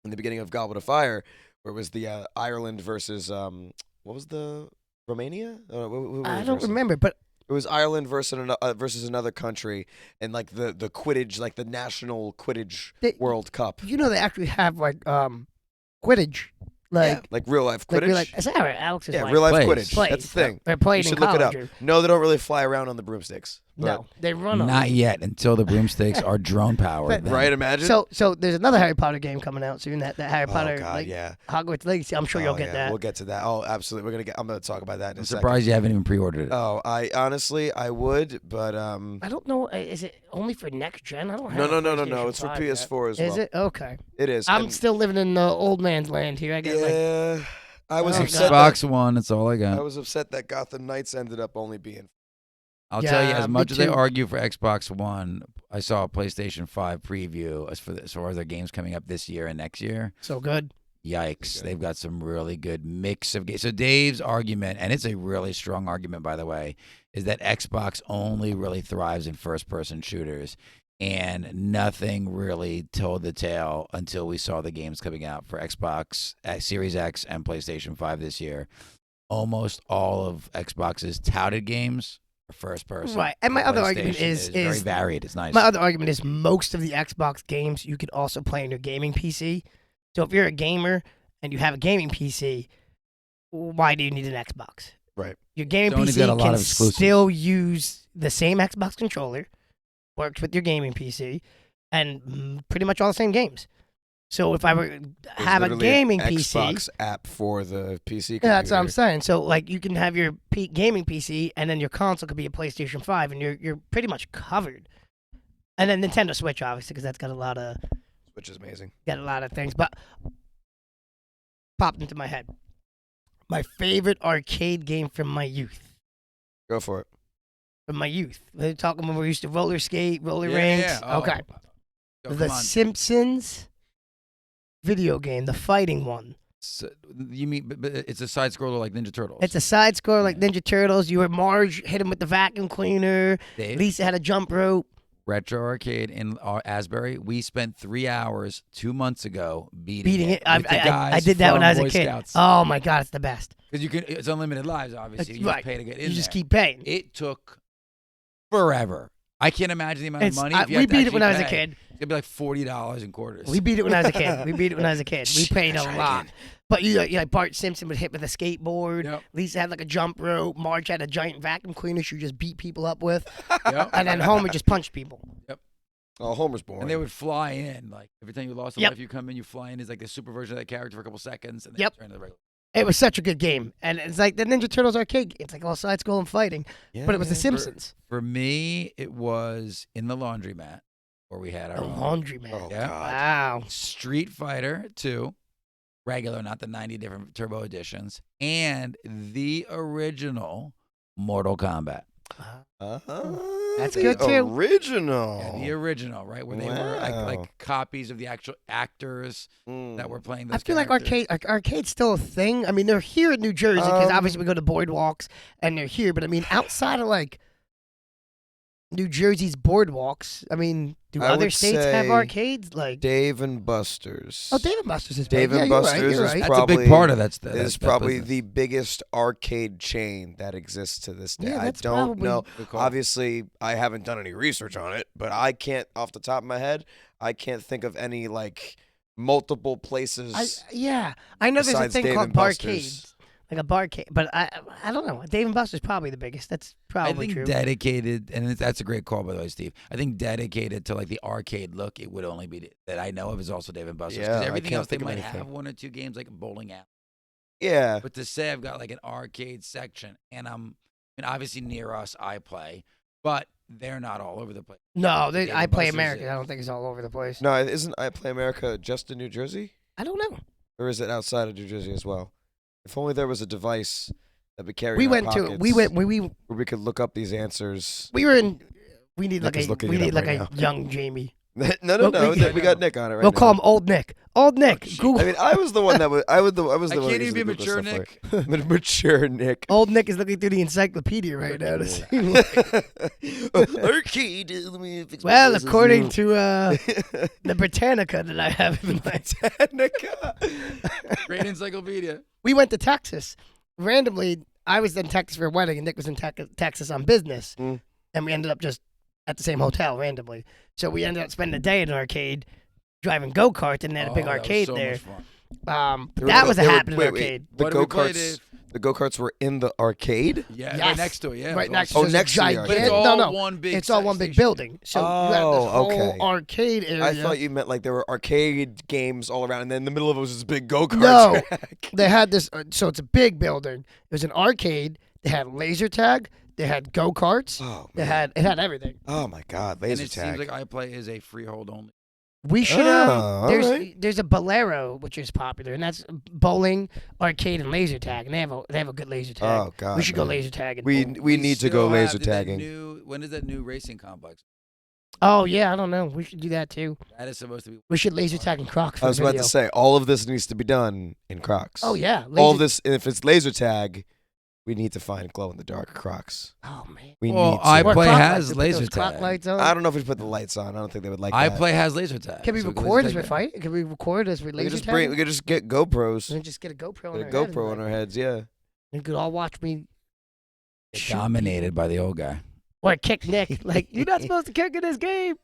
in the beginning of Goblet of Fire, where it was the Ireland versus what was the Romania? Who I was don't versus? remember, but It was Ireland versus another country, and like the Quidditch, like the national Quidditch World Cup. you know they actually have like Quidditch, like Like real life like, Quidditch. is that right? Alex's Yeah, wife real life Plays. Quidditch. plays. That's the thing. They're playing You in should look it up. college. No, they don't really fly around on the broomsticks. No, they run on. Not them. yet, until the broomsticks are drone powered. But- then. Right? Imagine. So there's another Harry Potter game coming out soon. That Harry Potter oh God, like yeah. Hogwarts Legacy. I'm sure you'll get yeah, that. We'll get to that. Oh, absolutely. I'm gonna talk about that in I'm a second. surprised you haven't even pre-ordered it. Oh, I honestly would, but I don't know. Is it only for next gen? I don't have. no. a No. PlayStation It's for 5 yet. PS4 as well. Is it? Okay. It is. I'm And- still living in the old man's land here. I got like yeah. I was Oh, upset. Xbox One, that's all I I got. was upset that Gotham Knights ended up only being. I'll tell you, Yeah, as me much as they too. argue for Xbox One, I saw a PlayStation 5 preview as far as their games coming up this year and next year. so good. Yikes. Okay. They've got some really good mix of games. So Dave's argument, and it's a really strong argument, by the way, is that Xbox only really thrives in first-person shooters, and nothing really told the tale until we saw the games coming out for Xbox Series X and PlayStation 5 this year. Almost all of Xbox's touted games are first-person. Right. And my other argument PlayStation is very varied. It's nice. my other argument is most of the Xbox games you could also play on your gaming PC. So if you're a gamer and you have a gaming PC, why do you need an Xbox? Right. Your gaming Sony's got a PC lot can of exclusives. still use the same Xbox controller, works with your gaming PC, and pretty much all the same games. So if I were There's have a literally gaming an PC, Xbox app for the PC. Computer. yeah, that's what I'm saying. So like you can have your gaming PC, and then your console could be a PlayStation 5, and you're pretty much covered. And then Nintendo Switch, obviously, because that's got a lot of which is amazing. Got a lot of things, but popped into my head. My favorite arcade game from my youth. Go for it. From my youth. We're talking when we used to roller skate, roller Yeah, rinks. yeah. Oh. Okay. Yo, The come on. Simpsons video game, the fighting one. So, you mean but it's a side scroller like Ninja Turtles? It's a side scroller like Ninja Turtles. You were Marge, hit him with the vacuum cleaner. Dave, Lisa had a jump rope. Retro Arcade in Asbury. We spent 3 hours 2 months ago beating It. with the I guys did that when from I was a Boy kid. Scouts. Oh my God, it's the best. Because you can, it's unlimited lives. Obviously, you Right. just pay to get in You just there. keep paying. It took forever. I can't imagine the amount of money. If you we had to beat it when I was actually a pay. kid. It's gonna be like $40 in quarters. We beat it when I was a kid. We paid a That's right, lot. kid. But you like Bart Simpson would hit with a skateboard. Yep. Lisa had like a jump rope. Marge had a giant vacuum cleaner she would just beat people up with. Yep. And then Homer just punched people. Oh, Homer's boring. And they would fly in. Like every time you lost a Yep. life, you come in, you fly in as like the super version of that character for a couple seconds, and then Yep. you turn to the regular. It was such a good game. And it's like the Ninja Turtles arcade game. It's like all side scrolling fighting. Yeah, But it was The man. Simpsons. For me, it was in the laundromat where we had our The own. laundry man. Oh, Yeah. God. Wow. Street Fighter 2, regular, not the 90 different turbo editions, and the original Mortal Kombat. That's the good, too. Original. Yeah, the original, right? Where they were Wow. like copies of the actual actors that were playing those I feel like characters. arcade's still a thing. I mean, they're here in New Jersey because Um, obviously we go to boardwalks and they're here. But I mean, outside of like New Jersey's boardwalks, I mean, do I other would states have say arcades? Like, Dave and Buster's. oh, Dave and Buster's is Dave big. and Yeah, Buster's You're is right. That's probably- a big part of that. Is probably the biggest arcade chain that exists to this day. Yeah, I that's don't probably- know. Good call. Obviously, I haven't done any research on it, but I can't, off the top of my head, I can't think of any like multiple places. I know there's a besides thing Dave called and Buster's. barcades, like a barcade. But I don't know. Dave and Buster's probably the biggest. That's I probably think true. dedicated, and that's a great call by the way, Steve. I think dedicated to like the arcade look, it would only be that I know of is also Dave and Buster's. Yeah, I everything can't else they think of might anything. have one or two games like a bowling alley. Yeah. But to say I've got like an arcade section, and obviously near us I play, but they're not all over the place. No, Dave I and play Buster's America. is. I don't think it's all over the place. No, isn't I Play America just in New Jersey? I don't know. Or is it outside of New Jersey as well? If only there was a device that we carry We in our went to pockets we where we could look up these answers. we were in. We need Nick like is a looking we it need up like right a now. young Jamie. No, Well, we got Nick on it right We'll now. call him Old Nick. Old Nick. shit. Google. I mean, I was the one that was. I was the one. I who can't used even be to Google mature, stuff for it. Mature Nick. Old Nick is looking through the encyclopedia right now to see. Arcade. Let me fix my Well, glasses. according to the Britannica that I have in my, Britannica. Great encyclopedia. we went to Texas. Randomly, I was in Texas for a wedding, and Nick was in Texas on business, Mm. and we ended up just at the same hotel randomly. So we ended up spending a day in an arcade, driving go karts, and they had a big Oh, that was arcade so there. much fun. That was a happening arcade. The What did go we play, karts. Dave? The go karts were in the arcade. Yeah, right Yes. next to it. Yeah, Right it was next awesome. to Oh, the next to the giant. arcade. But it's all no, one big. it's all one big station. building. So you had this Oh, whole okay. arcade area. I thought you meant like there were arcade games all around, and then in the middle of it was this big go kart No. track. They had this, so it's a big building. It was an arcade. They had laser tag. They had go karts. Oh, They man. it had everything. Oh my God, And laser it tag. seems like iPlay is a freehold only. We should. all There's right. there's a Bolero which is popular, and that's bowling, arcade, and laser tag, and they have a good laser tag. Oh God, we should go man. laser tagging. We need to go still laser have- did that tagging. When is that new racing complex? Oh yeah, I don't know. We should do that too. That is supposed to be. We should laser tag in Crocs for I was a about video. to say all of this needs to be done in Crocs. Oh yeah, all laser- of this. If it's laser tag, we need to find glow in the dark Crocs. Oh man. We Well, need to. iPlay Or Croc has lights. They put laser those Croc tag. lights on. I don't know if we should put the lights on. I don't think they would like that. iPlay has laser tag. Can we so record as laser we're tag fighting? Can we record as we're We could laser just bring. We tagging? could just get GoPros. And just get a GoPro on Get a our GoPro head on our heads. Yeah. You could all watch me Get shoot dominated by the old guy. or kick Nick. Like you're not supposed to kick in this game.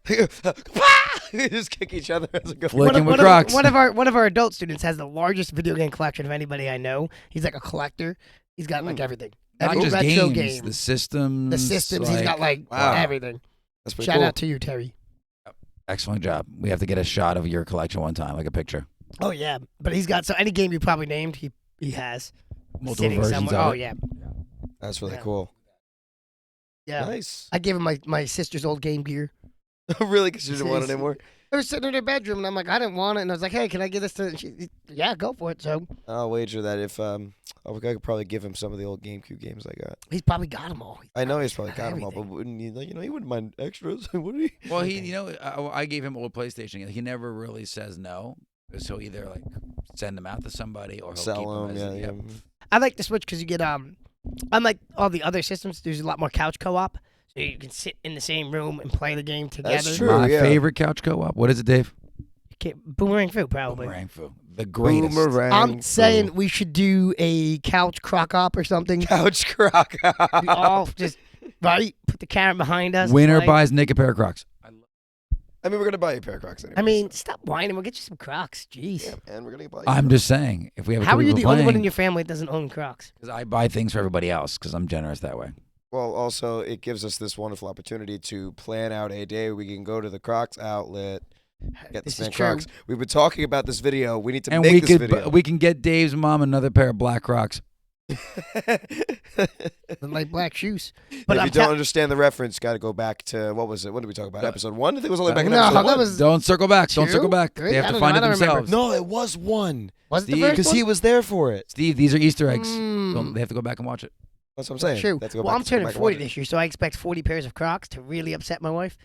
We just kick each other as a go. Flicking with Crocs. One of our adult students has the largest video game collection of anybody I know. He's like a collector. He's got like everything. Not Every just retro games, game. the systems. The systems. He's got like Wow. everything. That's pretty Shout cool. out to you, Terry. Excellent job. We have to get a shot of your collection one time, like a picture. Oh yeah, but he's got so any game you probably named, he has Multiple sitting versions somewhere. of Oh it. yeah, That's really Yeah. cool. yeah. Nice. I gave him my sister's old Game Gear. Really? Because you didn't want it Says- anymore? They were sitting in their bedroom, and I'm like, I didn't want it, and I was like, hey, can I give this to? Yeah, go for it. So I'll wager that if I could probably give him some of the old GameCube games I got. he's probably got them all. I know he's probably got them all, but everything. wouldn't he? He wouldn't mind extras, would he? Well, I gave him old PlayStation. He never really says no. So he'll either like send them out to somebody or he'll keep Sell them. them, As, yeah. I like the Switch because you get unlike all the other systems, there's a lot more couch co-op, so you can sit in the same room and play the game together. That's true. My yeah. favorite couch co-op. What is it, Dave? Boomerang Fu, probably. Boomerang Fu. The greatest. Boomerang I'm saying Fu. we should do a couch croc-op or something. Couch Croc. We all just right, put the camera behind us. Winner play. buys Nick a pair of Crocs. I mean, we're gonna buy you a pair of Crocs anyway. I mean, stop whining. We'll get you some Crocs. Jeez. yeah, man, we're gonna buy you. I'm just saying, if we have a How are you couple the only one in playing, your family that doesn't own Crocs? because I buy things for everybody else because I'm generous that way. Well, also, it gives us this wonderful opportunity to plan out a day we can go to the Crocs outlet, get This the is same true. Crocs. We've been talking about this video. We need to And make we this could video. we can get Dave's mom another pair of black Crocs. Like black shoes. But But if I'm you don't understand the reference, got to go back to, what was it? What did we talk about? No. Episode 1? I think it was only back in No, episode that 1. was- Don't circle back. Don't Two? circle back. Three? They have I to don't find know. it I don't remember. themselves. No, it was 1. Was it the Steve, first Because one? he was there for it. Steve, these are Easter eggs. Mm. They have to go back and watch it. That's what I'm saying. True. They have to go Well, back I'm to- turning back and 40 watch it. this year, so I expect 40 pairs of Crocs to really upset my wife.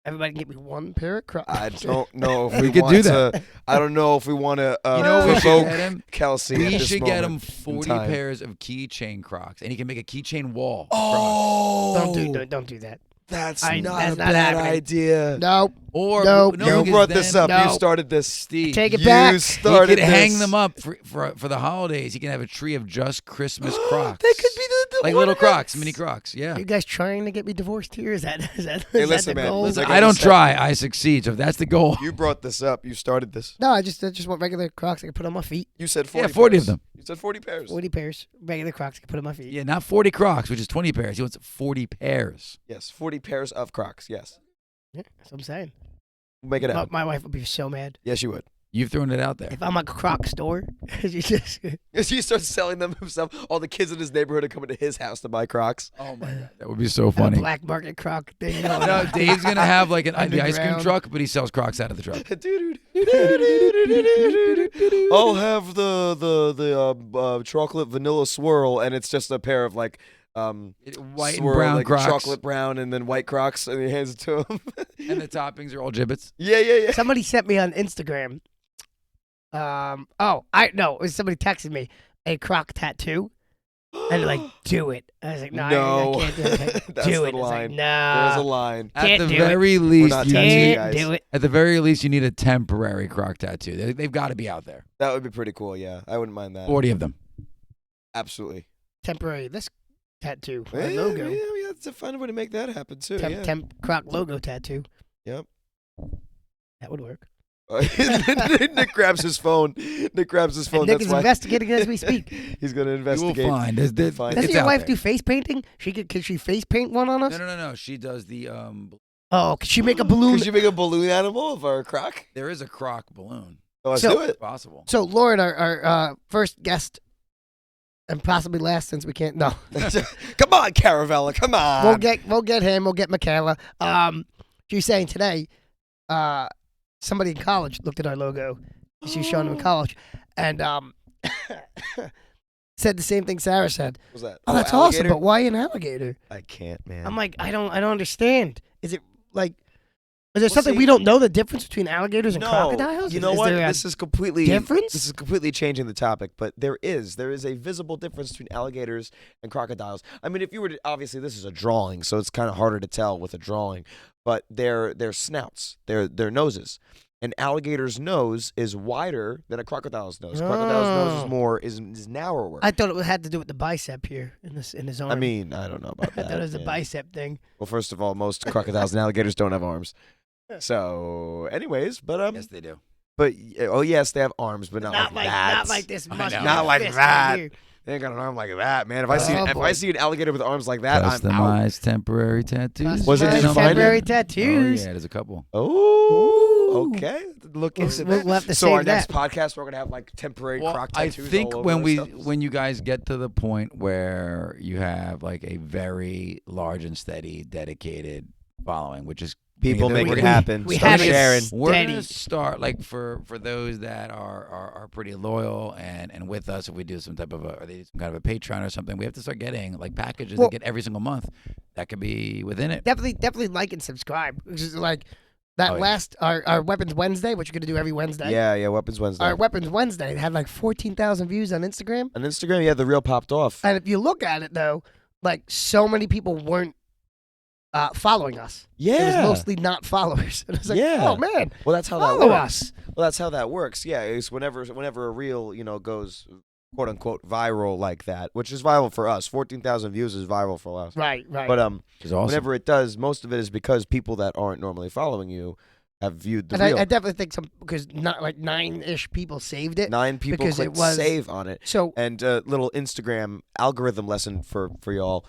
Everybody can get me one pair of Crocs. I don't know if We we could want do to. that. I don't know if we want to You know what we should provoke get him? Kelsey. at We this should get him moment in 40 time. pairs of keychain Crocs, and he can make a keychain wall. of Oh, Don't do that. That's I- not that's a not bad happening. idea. No, Crocs. Or No, no, You because brought this then up. You No. started this. Steve, take it You back. he started could hang this. them up for the holidays. He can have a tree of just Christmas Crocs. They could be the like little Crocs, ornaments. mini Crocs. Yeah. Are you guys trying to get me divorced here? Is that Hey, is listen, that the man, goal? listen, I don't try. I succeed. So if that's the goal. You brought this up. You started this. No, I just want regular Crocs I can put on my feet. You said 40 Yeah, 40 pairs. of them. You said 40 pairs. 40 pairs, regular Crocs I can put on my feet. Yeah, not 40 Crocs, which is 20 pairs. He wants 40 pairs. Yes, 40 pairs of Crocs. Yes. Yeah, that's what I'm saying. We'll make it My, happen. my wife would be so mad Yes, you would. You've thrown it out there. if I'm a Croc store. She just As he starts selling them himself, all the kids in his neighborhood are coming to his house to buy Crocs. Oh my god, that would be so a funny. black market Croc thing. No, Dave's gonna have like the ice cream Underground. truck, but he sells Crocs out of the truck. I'll have the chocolate vanilla swirl, and it's just a pair of like White and swirl, brown like Crocs, chocolate brown, and then white Crocs, and he hands it to him. and the toppings are all gibbets. Yeah. Somebody sent me on Instagram. It was somebody texted me a Croc tattoo, and like, do it. I was like, no, No. I can't do it. That's do the it. It's line. like, There's a no, line. At Can't the do it. very least, not you tattooed, need, guys. can't do it. at the very least, you need a temporary Croc tattoo. They've got to be out there. That would be pretty cool. Yeah, I wouldn't mind that. 40 of them. Absolutely. Temporary. This tattoo, our Yeah, logo. we have to find a way to make that happen too. yeah. Temp Croc logo tattoo. Yep. That would work. Nick grabs his phone. Nick grabs his phone. And Nick That's is why investigating as we speak. he's going to You will investigate. find. Fine. Doesn't It's your out wife there. do face painting? Can she face paint one on us? No. She does the Oh, could she make a balloon? Could you make a balloon animal of our Croc? There is a Croc balloon. Oh, let's So- do it. Possible. So, Lauren, our first guest, and possibly last, since we can't. No, Come on, Caravella. Come on. we'll get him. We'll get Michaela. She was saying today, somebody in college looked at our logo. She was showing them in college, and said the same thing Sarah said. What was that? Oh, that's awesome, but why an alligator? I can't, man. I'm like, I don't understand. Is it like, is there Well, something see- we don't know the difference between alligators and no, crocodiles? you know Is what? there a This is completely difference? This is completely changing the topic, but there is a visible difference between alligators and crocodiles. I mean, if you were to, obviously this is a drawing, so it's kind of harder to tell with a drawing, but their snouts, their noses. An alligator's nose is wider than a crocodile's nose. Crocodile's nose is more is narrower. I thought it had to do with the bicep here in his arm. I mean, I don't know about I that. thought it was a man. bicep thing. Well, first of all, most crocodiles and alligators don't have arms. So, anyways, but Yes, they do. but oh yes, they have arms, but not like that. Not like this. I know. muscular Not like fist that. right here. They ain't got an arm like that, man. If I see Oh, if boy. I see an alligator with arms like that, I'm out. Customized temporary tattoos. Was it? Did you find it? Temporary Oh, tattoos. yeah, there's a couple. Oh, okay. Look We'll- into we'll that. have to So save our next that. podcast, we're gonna have like temporary Well, croc I tattoos. think all over when ourselves. when you guys get to the point where you have like a very large and steady dedicated following, which is People We're make it gonna- happen. we Start have it sharing. We're steady. gonna start like for those that are pretty loyal and with us. If we do some type of or they do some kind of a Patreon or something, we have to start getting like packages Well- that get every single month. That could be within it. Definitely like and subscribe. Which is like that Oh, yeah. last our Weapons Wednesday, which you're gonna do every Wednesday. Yeah, Weapons Wednesday. Our Weapons Wednesday had like 14,000 views on Instagram. On Instagram, yeah, the reel popped off. And if you look at it though, like so many people weren't following us. It was Yeah. mostly not followers. And it's like, Yeah. oh man, Well, that's how that follow works. us. Well, that's how that works. Yeah, it's whenever a reel, goes quote unquote viral like that, which is viral for us. 14,000 views is viral for us. Right. But Which is awesome. whenever it does, most of it is because people that aren't normally following you have viewed the and reel. I definitely think because not like 9-ish people saved it. 9 people because it clicked was- save on it. So And a little Instagram algorithm lesson for y'all.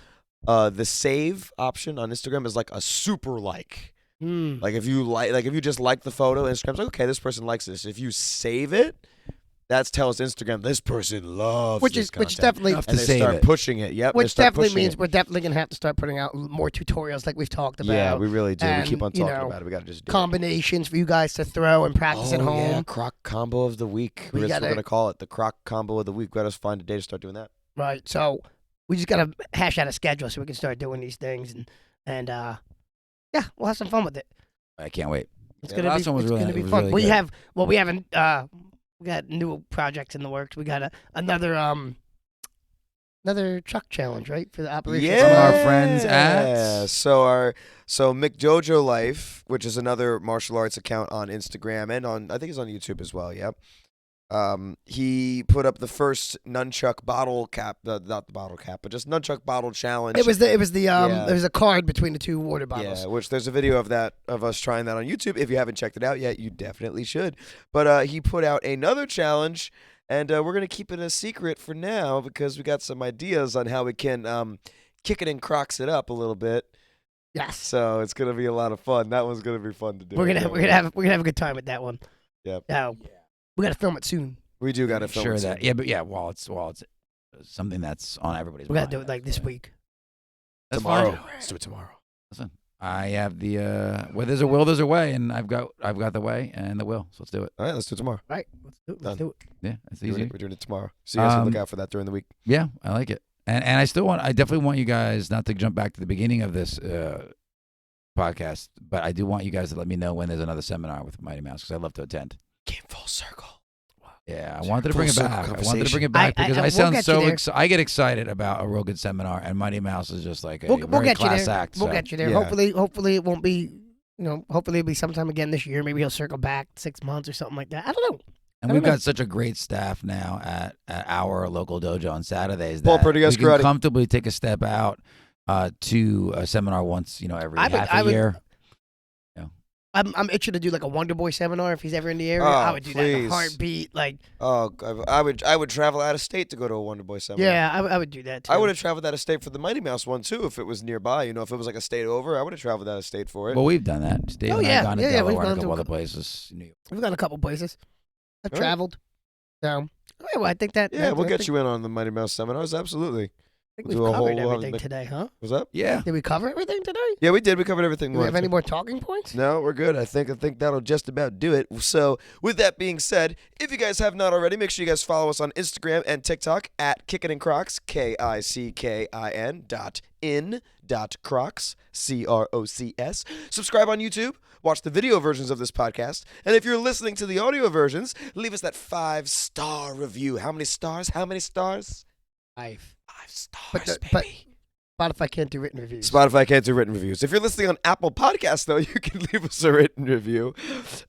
The save option on Instagram is like a super like. Like if you just like the photo, Instagram's like, okay, this person likes this. If you save it, that tells Instagram this person loves which this is which content. definitely Enough to and they save start it. pushing it. Yep. they which start definitely pushing means it. we're definitely gonna have to start putting out more tutorials like we've talked about. Yeah, we really do. We keep and, on you talking know, about it. We got to just do combinations for you guys to throw and it. practice at Yeah, home. Croc combo of the week. We That's what gotta- we're gonna call it, the Croc combo of the week. We got to find a day to start doing that. Right. So we just gotta hash out a schedule so we can start doing these things and yeah, we'll have some fun with it. I can't wait. It's Yeah, gonna the be last one was it's really- gonna be it was fun. really we good. haven't we got new projects in the works. We got another truck challenge, right? For the operation. Yeah, Some of our friends at- so McJojo Life, which is another martial arts account on Instagram and I think it's on YouTube as well. Yep. He put up the first nunchuck bottle cap, not the bottle cap, but just nunchuck bottle challenge. It was Yeah. there was a card between the two water bottles. Yeah, which there's a video of us trying that on YouTube. If you haven't checked it out yet, you definitely should. But he put out another challenge, and we're gonna keep it a secret for now because we got some ideas on how we can kick it and Crocs it up a little bit. Yes. So it's gonna be a lot of fun. That one's gonna be fun to do. We're gonna have a good time with that one. Yep. We gotta film it soon. We do gotta film Sure it that. soon. Yeah, but yeah, while it's something that's on everybody's We gotta mind. do it like this week. That's tomorrow. fine. Let's do it tomorrow. Listen, I have the where there's a will, there's a way, and I've got the way and the will. So let's do it. All right, let's do it tomorrow. Right. Let's do it. Done. Let's do it. Yeah, it's Doing easy. it. We're doing it tomorrow. So you guys can look Um, out for that during the week. Yeah, I like it. And I definitely want you guys not to jump back to the beginning of this podcast, but I do want you guys to let me know when there's another seminar with Mighty Mouse because I'd love to attend. Came full circle. Yeah, I Sure. wanted to Full bring it circle back. I wanted to conversation. bring it back I- because I- I we'll sound get you so there. I get excited about a real good seminar, and Mighty Mouse is just like a We'll very get you class there. act. We'll so. get you there. Yeah. Hopefully it won't be. Hopefully it'll be sometime again this year. Maybe he'll circle back 6 months or something like that. I don't know. And I we've don't know. got such a great staff now at our local dojo on Saturdays Paul that Pretty we Gus can Karate. comfortably take a step out to a seminar once, every I would- half I a would- year. I'm itching to do like a Wonder Boy seminar if he's ever in the area. Oh, I would do that in a please. heartbeat. Like, Oh, I would travel out of state to go to a Wonder Boy seminar. yeah, I would do that too. I would have traveled out of state for the Mighty Mouse one too if it was nearby. If it was like a state over, I would have traveled out of state for it. Well, we've done that. Dave Oh, and I yeah. have gone to Yeah, Delaware we've and a gone to couple a other cou- places. New York. We've gone a couple places. I've All right. traveled. So, all right, well, I think that. Yeah, we'll get you in on the Mighty Mouse seminars. Absolutely. I think do we've a covered whole everything today, huh? What's up? Yeah. Did we cover everything today? Yeah, we did. We covered everything. Do we have any more talking points? No, we're good. I think that'll just about do it. So, with that being said, if you guys have not already, make sure you guys follow us on Instagram and TikTok at Kickin and Crocs, KICKIN.in.Crocs, CROCS. Subscribe on YouTube. Watch the video versions of this podcast. And if you're listening to the audio versions, leave us that 5-star review. How many stars? How many stars? 5. 5 stars, But baby. Spotify can't do written reviews. Spotify can't do written reviews. If you're listening on Apple Podcasts, though, you can leave us a written review.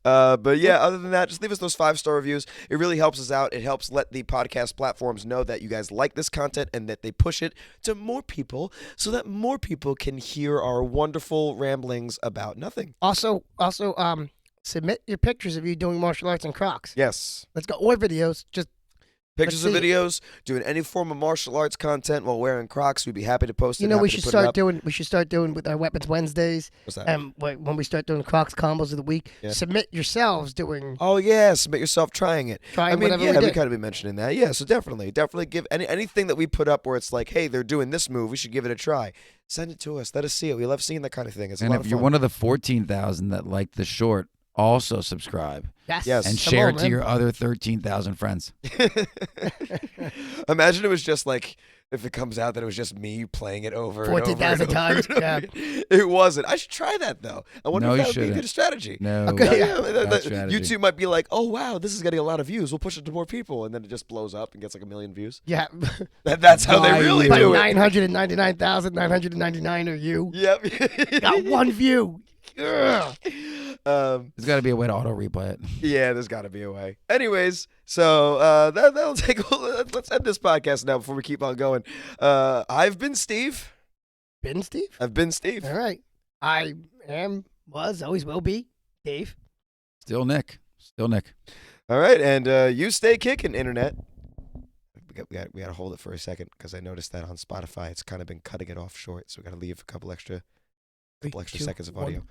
But yeah, other than that, just leave us those 5-star reviews. It really helps us out. It helps let the podcast platforms know that you guys like this content and that they push it to more people so that more people can hear our wonderful ramblings about nothing. Also, submit your pictures of you doing martial arts in Crocs. Yes. Let's go. Or videos. Just Pictures or see it. videos, doing any form of martial arts content while wearing Crocs, we'd be happy to post it. You know, happy we to should put it start up. doing. We should start doing with our Weapons Wednesdays. What's that? When we start doing the Crocs combos of the week, Yeah. submit yourselves doing Oh yeah, submit yourself trying it. trying I mean, whatever yeah, we we did. kind of be mentioning that. Yeah, so definitely give anything that we put up where it's like, hey, they're doing this move, we should give it a try. Send it to us. Let us see it. We love seeing that kind of thing. It's a And lot if of you're fun. one of the 14,000 that liked the short, also subscribe Yes. Yes. and Come share on, it to man. your other 13,000 friends. Imagine it was just like if it comes out that it was just me playing it over and over 14,000 and over times, and over yeah. again. It wasn't. I should try that though. I wonder No, if you that would be a shouldn't. good strategy. No, Okay. bad strategy. YouTube might be like, oh wow, this is getting a lot of views. We'll push it to more people, and then it just blows up and gets like 1 million views. Yeah. That's how they Why really you- But do it. 999,999 are you. Yep. Got one view. Ugh. There's got to be a way to auto replay it. Yeah, there's got to be a way. Anyways, so that'll take. Let's end this podcast now before we keep on going. I've been Steve. Been Steve? I've been Steve. All right. I am, was, always will be Dave. Still Nick. Still Nick. All right, and you stay kicking, internet. We got to hold it for a second because I noticed that on Spotify it's kind of been cutting it off short, so we got to leave a couple extra Three, two, seconds of one. audio.